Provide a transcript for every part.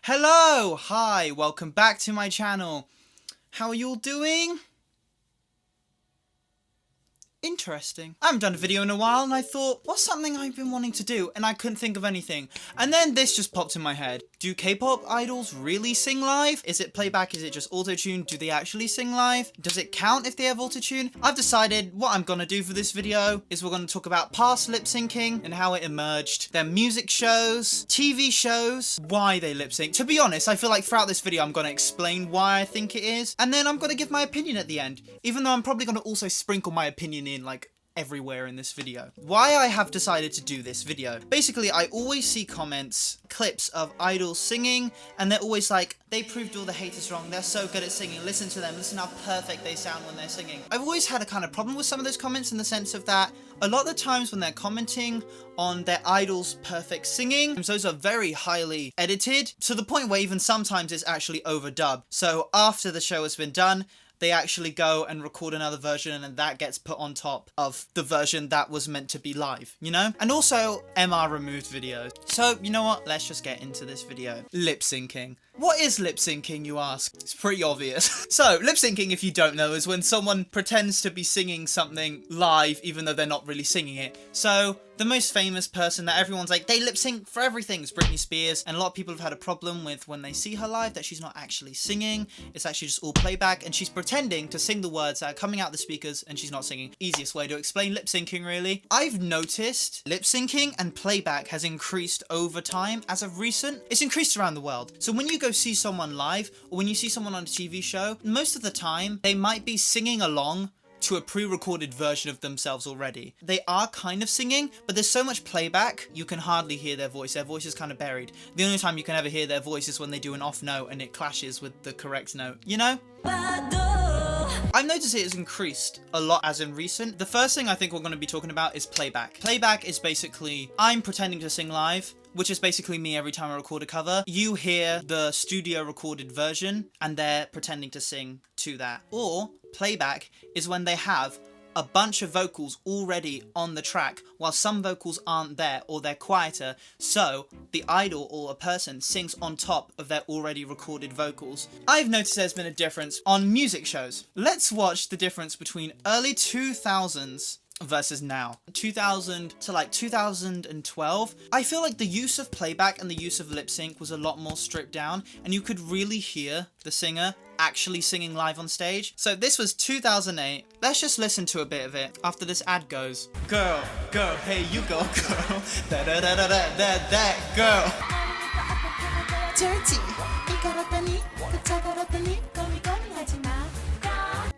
Hello! Hi, welcome back to my channel. How are you all doing? Interesting. I haven't done a video in a while and I thought, what's something I've been wanting to do? And I couldn't think of anything. And then this just popped in my head. Do K-pop idols really sing live? Is it playback? Is it just Autotune? Do they actually sing live? Does it count if they have Autotune? I've decided what I'm gonna do for this video is we're gonna talk about past lip syncing and how it emerged, their music shows, TV shows, why they lip sync. To be honest, I feel like throughout this video I'm gonna explain why I think it is, and then I'm gonna give my opinion at the end, even though I'm probably gonna also sprinkle my opinion in like everywhere in this video. Why I have decided to do this video. Basically, I always see comments, clips of idols singing, and they're always like, they proved all the haters wrong, they're so good at singing, listen to them, listen how perfect they sound when they're singing. I've always had a kind of problem with some of those comments in the sense of that a lot of the times when they're commenting on their idol's perfect singing, those are very highly edited, to the point where even sometimes it's actually overdubbed. So after the show has been done, they actually go and record another version and that gets put on top of the version that was meant to be live, you know? And also MR removed videos. So, you know what? Let's just get into this video. Lip syncing. What is lip syncing, you ask? It's pretty obvious. So, lip syncing, if you don't know, is when someone pretends to be singing something live even though they're not really singing it. So, the most famous person that everyone's like, they lip sync for everything is Britney Spears, and a lot of people have had a problem with when they see her live that she's not actually singing, it's actually just all playback, and she's pretending to sing the words that are coming out the speakers and she's not singing. Easiest way to explain lip syncing, really. I've noticed lip syncing and playback has increased over time as of recent. It's increased around the world. So when you go see someone live, or when you see someone on a TV show, most of the time they might be singing along to a pre-recorded version of themselves already. They are kind of singing, but there's so much playback, you can hardly hear their voice. Their voice is kind of buried. The only time you can ever hear their voice is when they do an off note and it clashes with the correct note, you know? I've noticed it has increased a lot as in recent. The first thing I think we're going to be talking about is playback. Playback is basically, I'm pretending to sing live, which is basically me every time I record a cover. You hear the studio recorded version and they're pretending to sing to that. Or playback is when they have a bunch of vocals already on the track while some vocals aren't there or they're quieter, so the idol or a person sings on top of their already recorded vocals. I've noticed there's been a difference on music shows. Let's watch the difference between early 2000s versus now. 2000 to like 2012, I feel like the use of playback and the use of lip sync was a lot more stripped down and you could really hear the singer actually singing live on stage. So this was 2008. Let's just listen to a bit of it after this ad goes. Girl, girl, hey you go girl. Da da da da da da that girl. Dirty.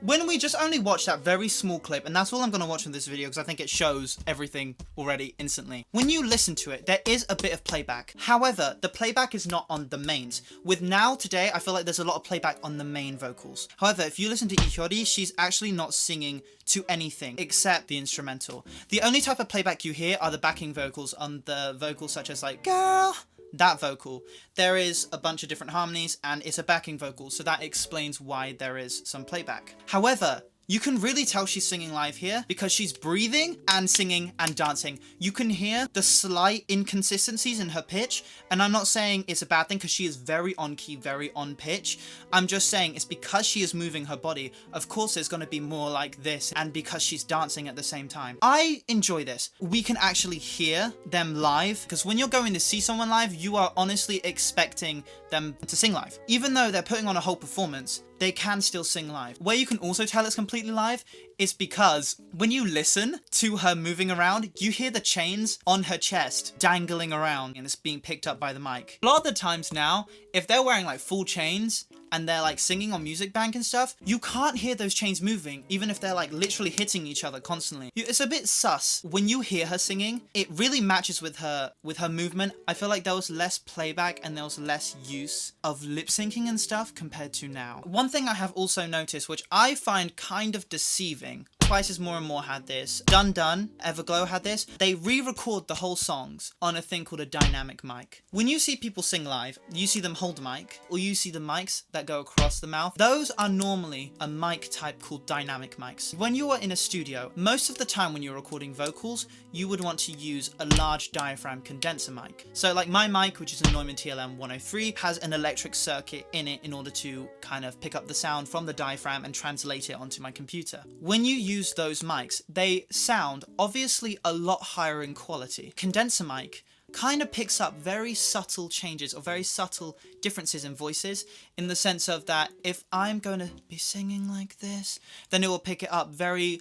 When we just only watch that very small clip, and that's all I'm going to watch in this video because I think it shows everything already instantly. When you listen to it, there is a bit of playback. However, the playback is not on the mains. With now, today, I feel like there's a lot of playback on the main vocals. However, if you listen to Ihyori, she's actually not singing to anything except the instrumental. The only type of playback you hear are the backing vocals on the vocals such as like, girl, that vocal. There is a bunch of different harmonies and it's a backing vocal, so that explains why there is some playback. However, you can really tell she's singing live here because she's breathing and singing and dancing. You can hear the slight inconsistencies in her pitch, and I'm not saying it's a bad thing because she is very on key, very on pitch. I'm just saying it's because she is moving her body. Of course there's going to be more like this, and because she's dancing at the same time. I enjoy this. We can actually hear them live because when you're going to see someone live, you are honestly expecting them to sing live. Even though they're putting on a whole performance, they can still sing live. Where you can also tell it's completely live is because when you listen to her moving around, you hear the chains on her chest dangling around and it's being picked up by the mic. A lot of the times now, if they're wearing like full chains and they're like singing on Music Bank and stuff, you can't hear those chains moving, even if they're like literally hitting each other constantly. It's a bit sus. When you hear her singing, it really matches with her movement. I feel like there was less playback and there was less use of lip syncing and stuff compared to now. One thing I have also noticed, which I find kind of deceiving, Twice as More and More had this. Dun Dun, Everglow had this. They re-record the whole songs on a thing called a dynamic mic. When you see people sing live, you see them hold a mic, or you see the mics that go across the mouth. Those are normally a mic type called dynamic mics. When you are in a studio, most of the time when you're recording vocals, you would want to use a large diaphragm condenser mic. So like my mic, which is a Neumann TLM 103, has an electric circuit in it in order to kind of pick up the sound from the diaphragm and translate it onto my computer. When you use those mics, they sound obviously a lot higher in quality. Condenser mic kind of picks up very subtle changes or very subtle differences in voices, in the sense of that if I'm going to be singing like this, then it will pick it up very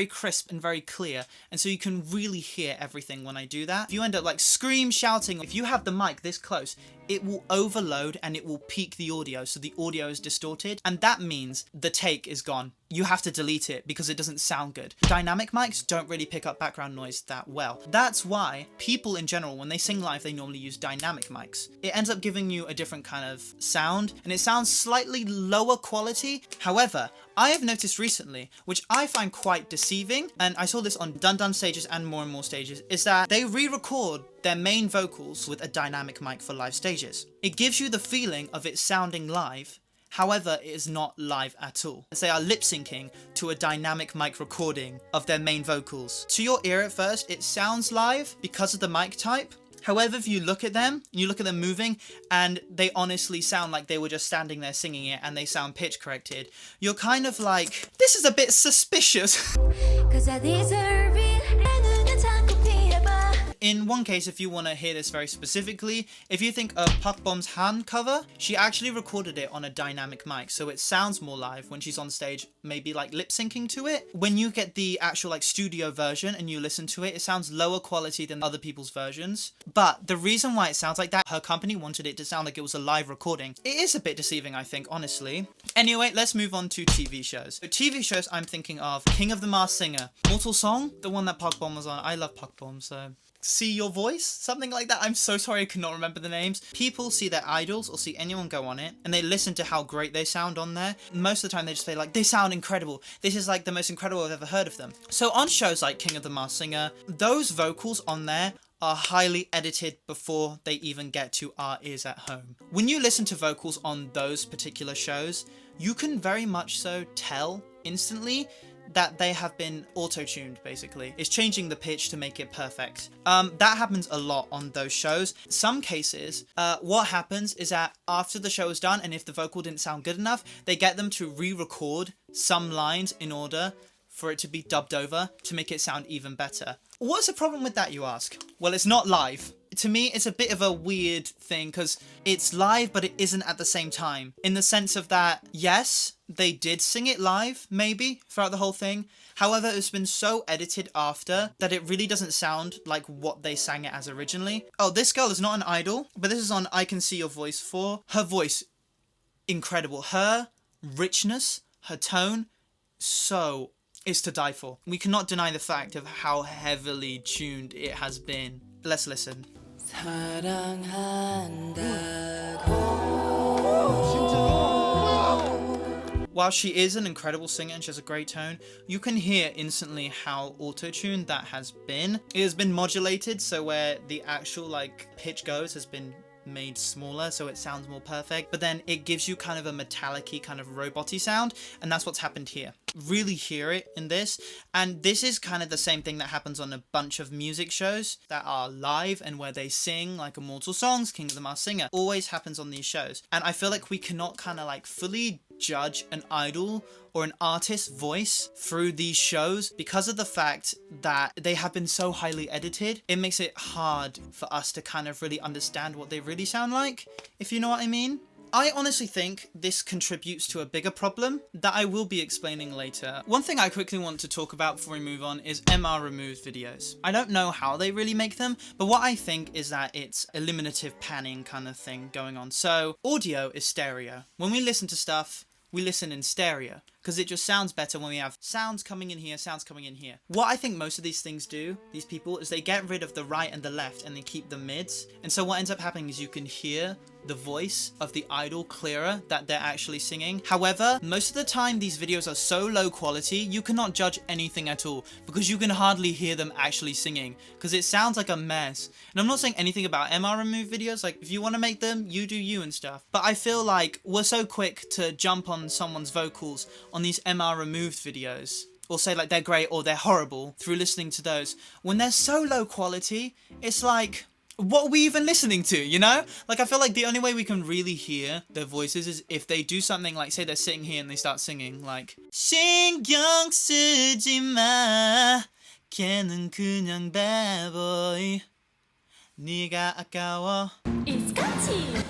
crisp and very clear, and so you can really hear everything when I do that. If you end up like shouting, if you have the mic this close, it will overload and it will peak the audio, so the audio is distorted, and that means the take is gone. You have to delete it because it doesn't sound good. Dynamic mics don't really pick up background noise that well. That's why people in general, when they sing live, they normally use dynamic mics. It ends up giving you a different kind of sound, and it sounds slightly lower quality. However, I have noticed recently, which I find quite deceiving, and I saw this on Dun Dun stages and More and More stages, is that they re-record their main vocals with a dynamic mic for live stages. It gives you the feeling of it sounding live, however it is not live at all, as they are lip syncing to a dynamic mic recording of their main vocals. To your ear at first, it sounds live because of the mic type. However, if you look at them, moving, and they honestly sound like they were just standing there singing it and they sound pitch corrected, you're kind of like, this is a bit suspicious. 'Cause I deserve it. In one case, if you want to hear this very specifically, if you think of Park Bom's Han cover, she actually recorded it on a dynamic mic, so it sounds more live when she's on stage, maybe like lip syncing to it. When you get the actual like studio version and you listen to it, it sounds lower quality than other people's versions. But the reason why it sounds like that, her company wanted it to sound like it was a live recording. It is a bit deceiving, I think, honestly. Anyway, let's move on to TV shows. So TV shows, I'm thinking of King of the Masked Singer, Mortal Song, the one that Park Bom was on. I love Park Bom, so... See Your Voice? Something like that. I'm so sorry I cannot remember the names. People see their idols or see anyone go on it and they listen to how great they sound on there. Most of the time they just say like, they sound incredible. This is like the most incredible I've ever heard of them. So on shows like King of the Masked Singer, those vocals on there are highly edited before they even get to our ears at home. When you listen to vocals on those particular shows, you can very much so tell instantly that they have been auto-tuned, basically. It's changing the pitch to make it perfect. That happens a lot on those shows. Some cases, what happens is that after the show is done, and if the vocal didn't sound good enough, they get them to re-record some lines in order for it to be dubbed over to make it sound even better. What's the problem with that, you ask? Well, it's not live. To me, it's a bit of a weird thing because it's live, but it isn't at the same time. In the sense of that, yes, they did sing it live, maybe, throughout the whole thing. However, it's been so edited after that it really doesn't sound like what they sang it as originally. Oh, this girl is not an idol, but this is on I Can See Your Voice 4. Her voice, incredible. Her richness, her tone, so is to die for. We cannot deny the fact of how heavily tuned it has been. Let's listen. While she is an incredible singer and she has a great tone, you can hear instantly how auto-tuned that has been. It has been modulated, so where the actual like pitch goes has been made smaller so it sounds more perfect, but then it gives you kind of a metallic-y kind of robot-y sound, and that's what's happened here. Really hear it in this, and this is kind of the same thing that happens on a bunch of music shows that are live and where they sing like Immortal Songs, King of the Masked Singer. Always happens on these shows, and I feel like we cannot kind of like fully judge an idol or an artist's voice through these shows because of the fact that they have been so highly edited. It makes it hard for us to kind of really understand what they really sound like, if you know what I mean. I honestly think this contributes to a bigger problem that I will be explaining later. One thing I quickly want to talk about before we move on is MR removed videos. I don't know how they really make them, but what I think is that it's eliminative panning kind of thing going on. So audio is stereo. When we listen to stuff, we listen in stereo. because it just sounds better when we have sounds coming in here, sounds coming in here. What I think most of these things do, these people, is they get rid of the right and the left and they keep the mids. And so what ends up happening is you can hear the voice of the idol clearer that they're actually singing. However, most of the time these videos are so low quality, you cannot judge anything at all because you can hardly hear them actually singing because it sounds like a mess. And I'm not saying anything about MR removed videos, like if you want to make them, you do you and stuff. But I feel like we're so quick to jump on someone's vocals on these MR removed videos, or say like they're great or they're horrible through listening to those. When they're so low quality, it's like, what are we even listening to, you know? Like, I feel like the only way we can really hear their voices is if they do something like, say they're sitting here and they start singing like 신경 쓰지 마 걔는 그냥 bad boy 네가 아까워.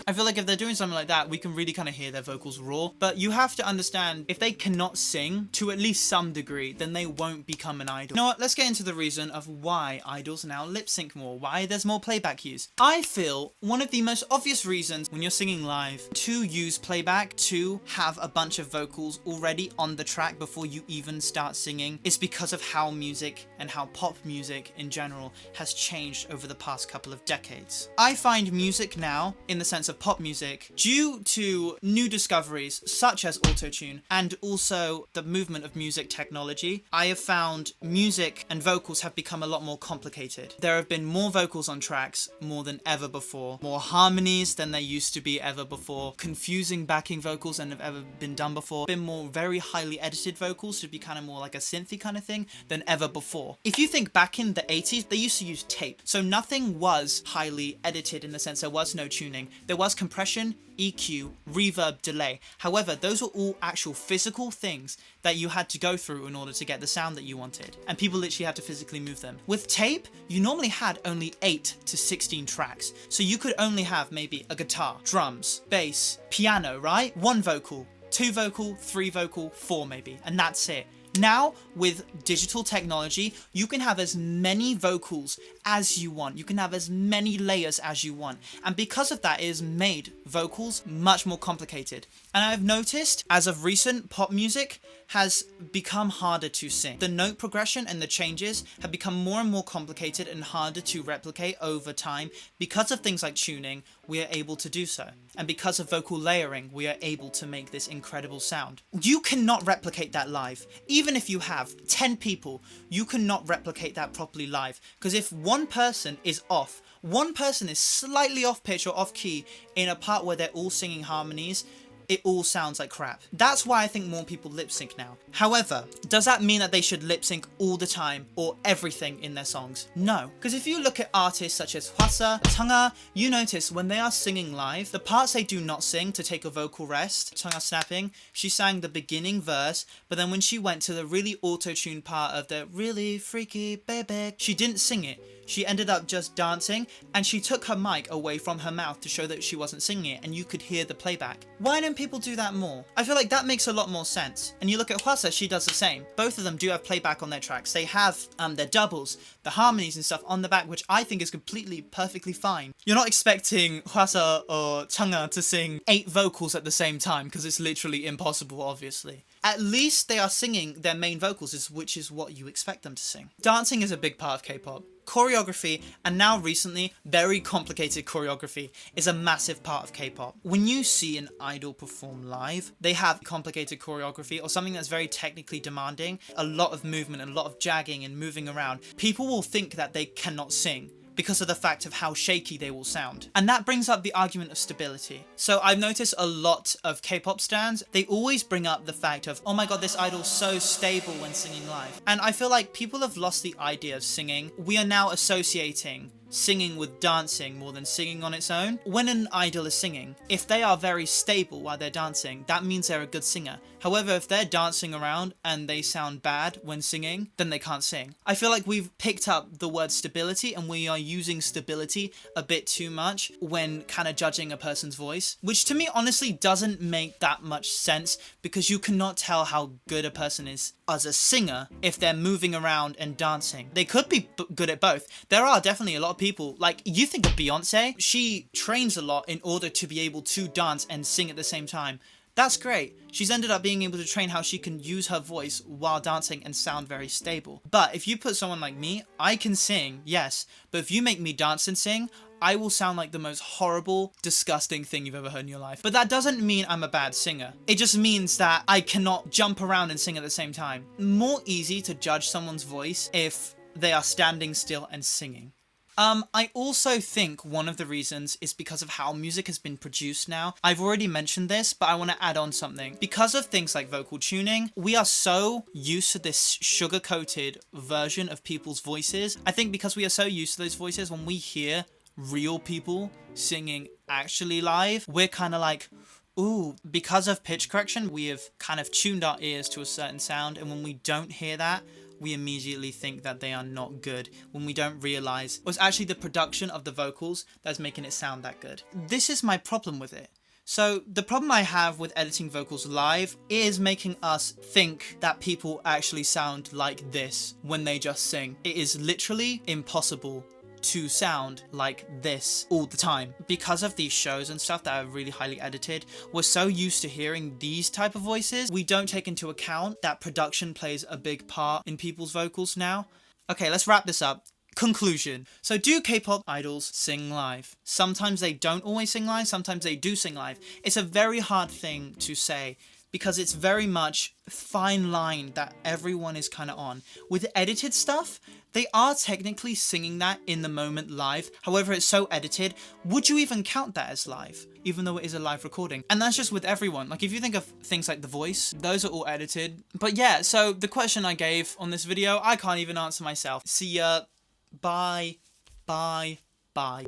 I feel like if they're doing something like that, we can really kind of hear their vocals raw. But you have to understand, if they cannot sing to at least some degree, then they won't become an idol. You know what? Let's get into the reason of why idols now lip sync more, why there's more playback use. I feel one of the most obvious reasons when you're singing live to use playback, to have a bunch of vocals already on the track before you even start singing, is because of how music and how pop music in general has changed over the past couple of decades. I find music now, in the sense of pop music, due to new discoveries such as Autotune and also the movement of music technology, I have found music and vocals have become a lot more complicated. There have been more vocals on tracks more than ever before, more harmonies than there used to be ever before, confusing backing vocals than have ever been done before, been more very highly edited vocals to be kind of more like a synthy kind of thing than ever before. If you think back in the 80s, they used to use tape, so nothing was highly edited in the sense there was no tuning. There was compression, EQ, reverb, delay. However, those were all actual physical things that you had to go through in order to get the sound that you wanted. And people literally had to physically move them. With tape, you normally had only 8 to 16 tracks. So you could only have maybe a guitar, drums, bass, piano, right? 1 vocal, 2 vocal, 3 vocal, 4 maybe, and that's it. Now, with digital technology, you can have as many vocals as you want. You can have as many layers as you want. And because of that, it has made vocals much more complicated. And I've noticed, as of recent, pop music has become harder to sing. The note progression and the changes have become more and more complicated and harder to replicate over time. Because of things like tuning, we are able to do so. And because of vocal layering, we are able to make this incredible sound. You cannot replicate that live. Even if you have 10 people, you cannot replicate that properly live. Because if one person is off, one person is slightly off pitch or off key in a part where they're all singing harmonies, it all sounds like crap. That's why I think more people lip sync now. However, does that mean that they should lip sync all the time or everything in their songs? No. Because if you look at artists such as Hwasa, Changa, you notice when they are singing live, the parts they do not sing to take a vocal rest, Changa snapping, she sang the beginning verse, but then when she went to the really auto-tuned part of the really freaky baby, she didn't sing it. She ended up just dancing, and she took her mic away from her mouth to show that she wasn't singing it, and you could hear the playback. Why don't people do that more? I feel like that makes a lot more sense. And you look at Hwasa, she does the same. Both of them do have playback on their tracks. They have their doubles, the harmonies and stuff on the back, which I think is completely, perfectly fine. You're not expecting Hwasa or Changa to sing 8 vocals at the same time, because it's literally impossible, obviously. At least they are singing their main vocals, which is what you expect them to sing. Dancing is a big part of K-pop. Choreography, and now recently, very complicated choreography, is a massive part of K-pop. When you see an idol perform live, they have complicated choreography or something that's very technically demanding, a lot of movement, a lot of jagging and moving around. People will think that they cannot sing because of the fact of how shaky they will sound. And that brings up the argument of stability. So I've noticed a lot of K-pop stans, they always bring up the fact of, oh my god, this idol's so stable when singing live. And I feel like people have lost the idea of singing. We are now associating singing with dancing more than singing on its own. When an idol is singing, if they are very stable while they're dancing, that means they're a good singer. However, if they're dancing around and they sound bad when singing, then they can't sing. I feel like we've picked up the word stability and we are using stability a bit too much when kind of judging a person's voice, which to me honestly doesn't make that much sense, because you cannot tell how good a person is as a singer if they're moving around and dancing. They could be good at both. There are definitely a lot of people, like you think of Beyonce, she trains a lot in order to be able to dance and sing at the same time. That's great. She's ended up being able to train how she can use her voice while dancing and sound very stable. But if you put someone like me, I can sing, yes, but if you make me dance and sing, I will sound like the most horrible, disgusting thing you've ever heard in your life. But that doesn't mean I'm a bad singer. It just means that I cannot jump around and sing at the same time. More easy to judge someone's voice if they are standing still and singing. I also think one of the reasons is because of how music has been produced now. I've already mentioned this, but I want to add on something. Because of things like vocal tuning, we are so used to this sugar-coated version of people's voices. I think because we are so used to those voices, when we hear real people singing actually live, we're kind of like, ooh, because of pitch correction, we have kind of tuned our ears to a certain sound, and when we don't hear that, we immediately think that they are not good, when we don't realize it was actually the production of the vocals that's making it sound that good. This is my problem with it. So the problem I have with editing vocals live is making us think that people actually sound like this when they just sing. It is literally impossible to sound like this all the time. Because of these shows and stuff that are really highly edited, we're so used to hearing these type of voices, we don't take into account that production plays a big part in people's vocals now. Okay, let's wrap this up. Conclusion. So do K-pop idols sing live? Sometimes they don't always sing live, sometimes they do sing live. It's a very hard thing to say, because it's very much a fine line that everyone is kind of on. With edited stuff, they are technically singing that in the moment live. However, it's so edited, would you even count that as live? Even though it is a live recording. And that's just with everyone. Like if you think of things like The Voice, those are all edited. But yeah, so the question I gave on this video, I can't even answer myself. See ya. Bye. Bye. Bye.